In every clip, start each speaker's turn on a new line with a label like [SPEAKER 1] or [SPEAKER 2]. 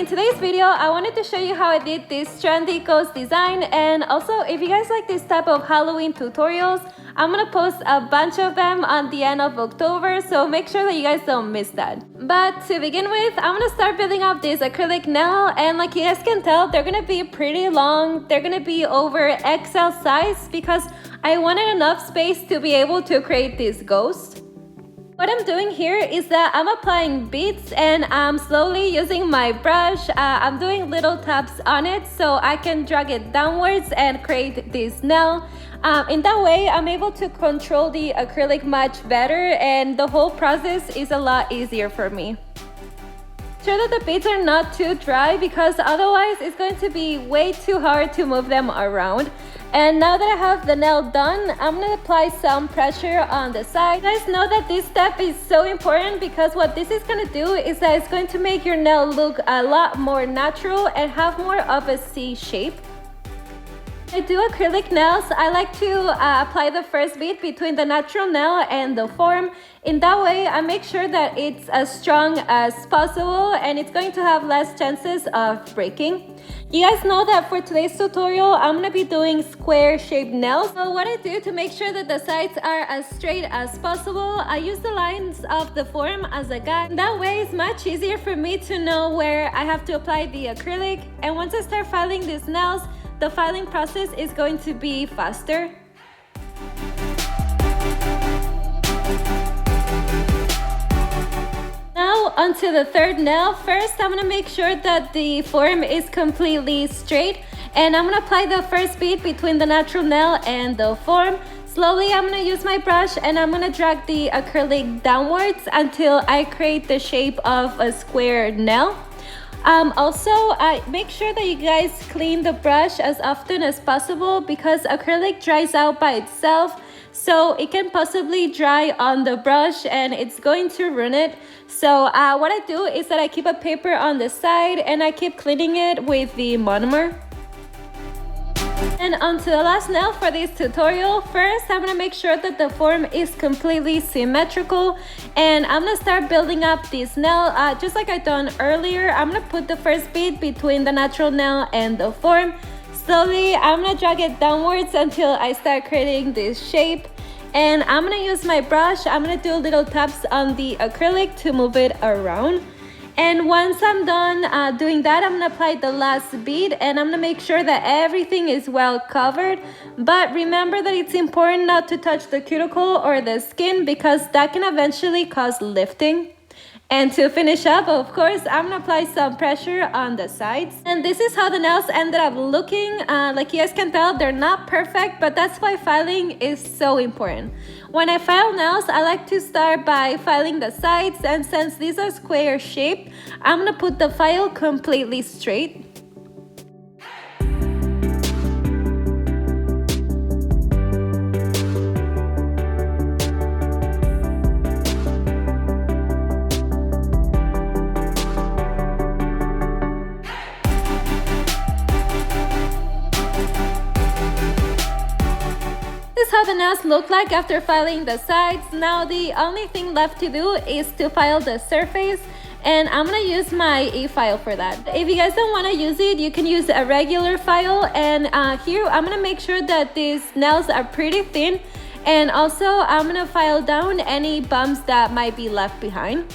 [SPEAKER 1] in today's video, I wanted to show you how I did this trendy ghost design, and also if you guys like this type of Halloween tutorials, I'm gonna post a bunch of them on the end of October, so make sure that you guys don't miss that. But to begin with, I'm gonna start building up this acrylic nail, and like you guys can tell, they're gonna be pretty long. They're gonna be over XL size because I wanted enough space to be able to create this ghost. What I'm doing here is that I'm applying beads and I'm slowly using my brush. I'm doing little taps on it so I can drag it downwards and create this nail. In that way, I'm able to control the acrylic much better, and the whole process is a lot easier for me. Sure that the beads are not too dry because otherwise it's going to be way too hard to move them around. And now that I have the nail done, I'm gonna apply some pressure on the side. You guys know that this step is so important because what this is gonna do is that it's going to make your nail look a lot more natural and have more of a C shape. When I do acrylic nails, I like to apply the first bead between the natural nail and the form. In that way, I make sure that it's as strong as possible and it's going to have less chances of breaking. You guys know that for today's tutorial, I'm going to be doing square shaped nails. So what I do to make sure that the sides are as straight as possible, I use the lines of the form as a guide. That way, it's much easier for me to know where I have to apply the acrylic. And once I start filing these nails, the filing process is going to be faster. Now onto the third nail. First, I'm gonna make sure that the form is completely straight, and I'm gonna apply the first bead between the natural nail and the form. Slowly, I'm gonna use my brush and I'm gonna drag the acrylic downwards until I create the shape of a square nail. Also, make sure that you guys clean the brush as often as possible because acrylic dries out by itself, so it can possibly dry on the brush and it's going to ruin it. So what I do is that I keep a paper on the side and I keep cleaning it with the monomer. And on to the last nail for this tutorial. First, I'm gonna make sure that the form is completely symmetrical, and I'm gonna start building up this nail just like I done earlier. I'm gonna put the first bead between the natural nail and the form. Slowly, I'm gonna drag it downwards until I start creating this shape. And I'm gonna use my brush. I'm gonna do little taps on the acrylic to move it around. And once I'm done doing that, I'm gonna apply the last bead and I'm gonna make sure that everything is well covered. But remember that it's important not to touch the cuticle or the skin because that can eventually cause lifting. And to finish up, of course, I'm gonna apply some pressure on the sides. And this is how the nails ended up looking. Like you guys can tell, they're not perfect, but that's why filing is so important. When I file nails, I like to start by filing the sides, and since these are square shaped, I'm gonna put the file completely straight. This is how the nails look like after filing the sides. Now the only thing left to do is to file the surface, and I'm gonna use my e-file for that. If you guys don't want to use it, you can use a regular file. And here I'm gonna make sure that these nails are pretty thin, and also I'm gonna file down any bumps that might be left behind.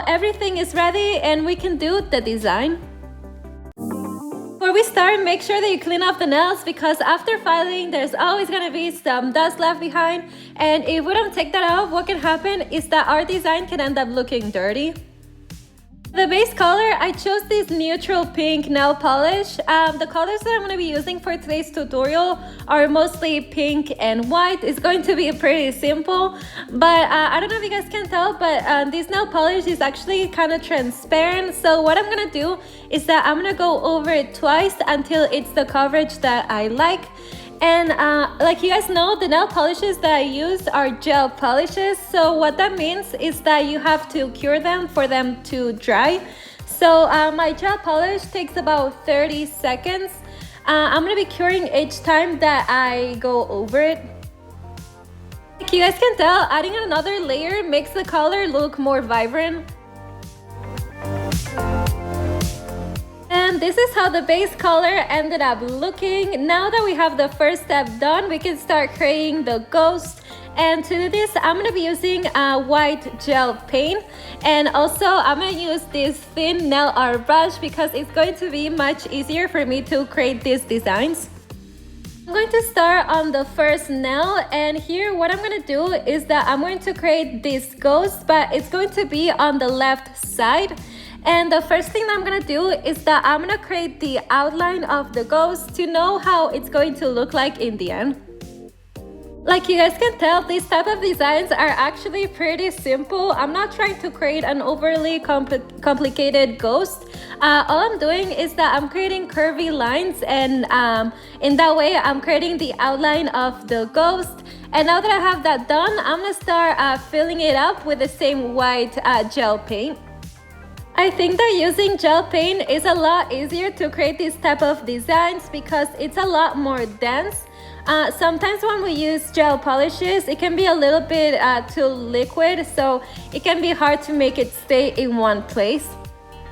[SPEAKER 1] Everything is ready and we can do the design. Before we start, make sure that you clean off the nails because after filing, there's always gonna be some dust left behind. And if we don't take that out, what can happen is that our design can end up looking dirty. The base color, I chose this neutral pink nail polish. The colors that I'm going to be using for today's tutorial are mostly pink and white. It's going to be pretty simple, but I don't know if you guys can tell, but this nail polish is actually kind of transparent. So what I'm going to do is that I'm going to go over it twice until it's the coverage that I like. And like you guys know, the nail polishes that I use are gel polishes. So what that means is that you have to cure them for them to dry. So my gel polish takes about 30 seconds. I'm gonna be curing each time that I go over it. Like you guys can tell, adding another layer makes the color look more vibrant. And this is how the base color ended up looking. Now that we have the first step done, we can start creating the ghost. And to do this, I'm gonna be using a white gel paint. And also, I'm gonna use this thin nail art brush because it's going to be much easier for me to create these designs. I'm going to start on the first nail, and here what I'm going to do is that I'm going to create this ghost, but it's going to be on the left side. And the first thing that I'm going to do is that I'm going to create the outline of the ghost to know how it's going to look like in the end. Like you guys can tell, these type of designs are actually pretty simple. I'm not trying to create an overly complicated ghost. All I'm doing is that I'm creating curvy lines, and in that way I'm creating the outline of the ghost. And now that I have that done, I'm gonna start filling it up with the same white gel paint. I think that using gel paint is a lot easier to create these type of designs because it's a lot more dense. Sometimes when we use gel polishes, it can be a little bit too liquid, so it can be hard to make it stay in one place.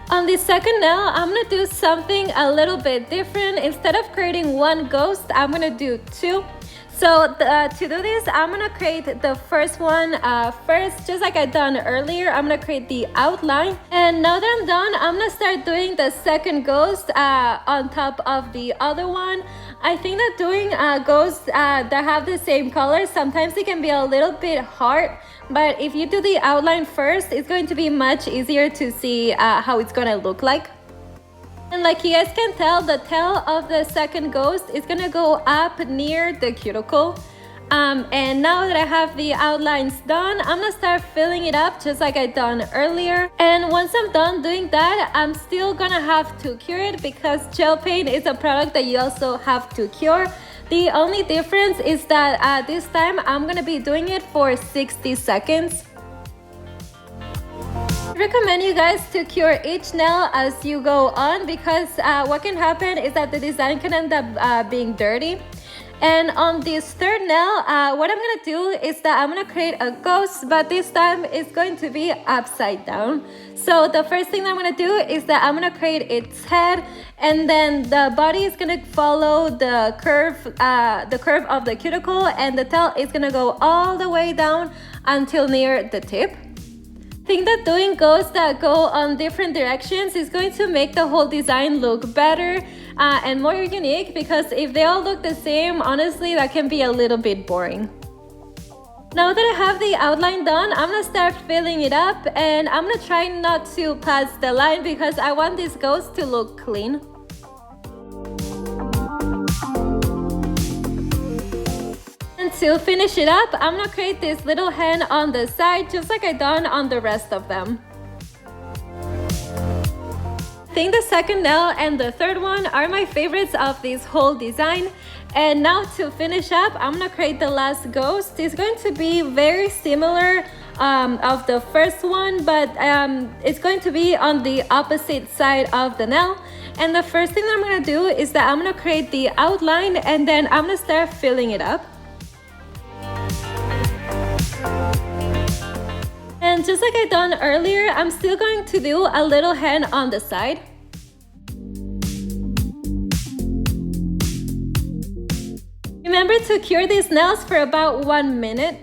[SPEAKER 1] On the second nail, I'm gonna do something a little bit different. Instead of creating one ghost, I'm gonna do two. So to do this, I'm gonna create the first one first, just like I done earlier. I'm gonna create the outline. And now that I'm done, I'm gonna start doing the second ghost on top of the other one. I think that doing ghosts that have the same color, sometimes it can be a little bit hard. But if you do the outline first, it's going to be much easier to see how it's gonna look like. And like you guys can tell, the tail of the second ghost is gonna go up near the cuticle. And now that I have the outlines done, I'm gonna start filling it up just like I done earlier. And once I'm done doing that, I'm still gonna have to cure it because gel paint is a product that you also have to cure. The only difference is that this time I'm gonna be doing it for 60 seconds. I recommend you guys to cure each nail as you go on because what can happen is that the design can end up being dirty. And on this third nail, what I'm gonna do is that I'm gonna create a ghost, but this time it's going to be upside down. So the first thing that I'm gonna do is that I'm gonna create its head, and then the body is gonna follow the curve of the cuticle, and the tail is gonna go all the way down until near the tip. I think that doing ghosts that go on different directions is going to make the whole design look better and more unique, because if they all look the same, honestly, that can be a little bit boring. Now that I have the outline done, I'm gonna start filling it up, and I'm gonna try not to pass the line because I want this ghost to look clean. And to finish it up, I'm gonna create this little hand on the side just like I done on the rest of them. I think the second nail and the third one are my favorites of this whole design. And now to finish up, I'm gonna create the last ghost. It's going to be very similar of the first one, but it's going to be on the opposite side of the nail. And the first thing that I'm gonna do is that I'm gonna create the outline, and then I'm gonna start filling it up. And just like I done earlier, I'm still going to do a little hand on the side. Remember to cure these nails for about 1 minute.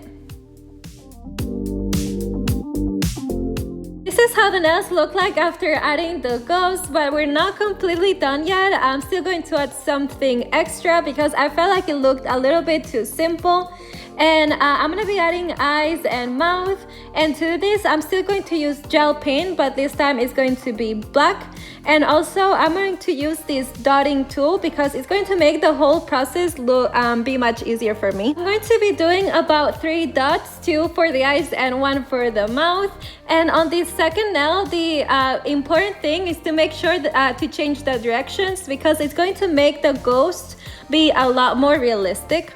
[SPEAKER 1] This is how the nails look like after adding the ghost, but we're not completely done yet. I'm still going to add something extra because I felt like it looked a little bit too simple. And I'm gonna be adding eyes and mouth, and to this I'm still going to use gel paint, but this time it's going to be black. And also I'm going to use this dotting tool because it's going to make the whole process look be much easier for me. I'm going to be doing about 3 dots, 2 for the eyes and 1 for the mouth. And on this second nail, the important thing is to make sure that, to change the directions, because it's going to make the ghost be a lot more realistic.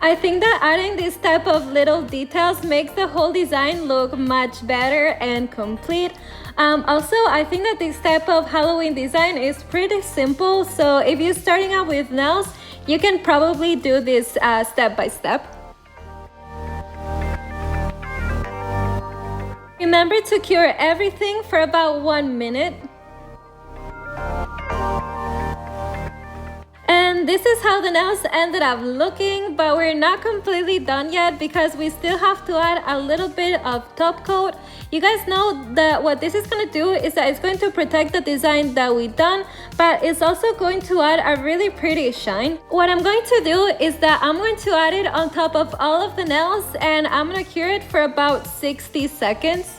[SPEAKER 1] I think that adding this type of little details makes the whole design look much better and complete. Also, I think that this type of Halloween design is pretty simple, so if you're starting out with nails, you can probably do this step by step. Remember to cure everything for about 1 minute. And this is how the nails ended up looking, but we're not completely done yet because we still have to add a little bit of top coat. You guys know that what this is going to do is that it's going to protect the design that we've done, but it's also going to add a really pretty shine. What I'm going to do is that I'm going to add it on top of all of the nails, and I'm going to cure it for about 60 seconds.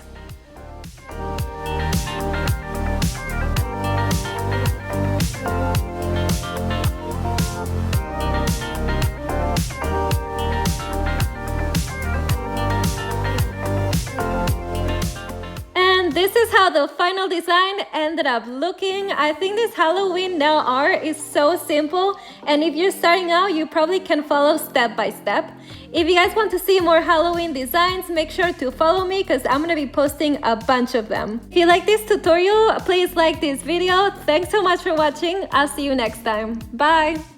[SPEAKER 1] This is how the final design ended up looking. I think this Halloween nail art is so simple, and if you're starting out, you probably can follow step by step. If you guys want to see more Halloween designs, make sure to follow me because I'm gonna be posting a bunch of them. If you like this tutorial, please like this video. Thanks so much for watching. I'll see you next time. Bye!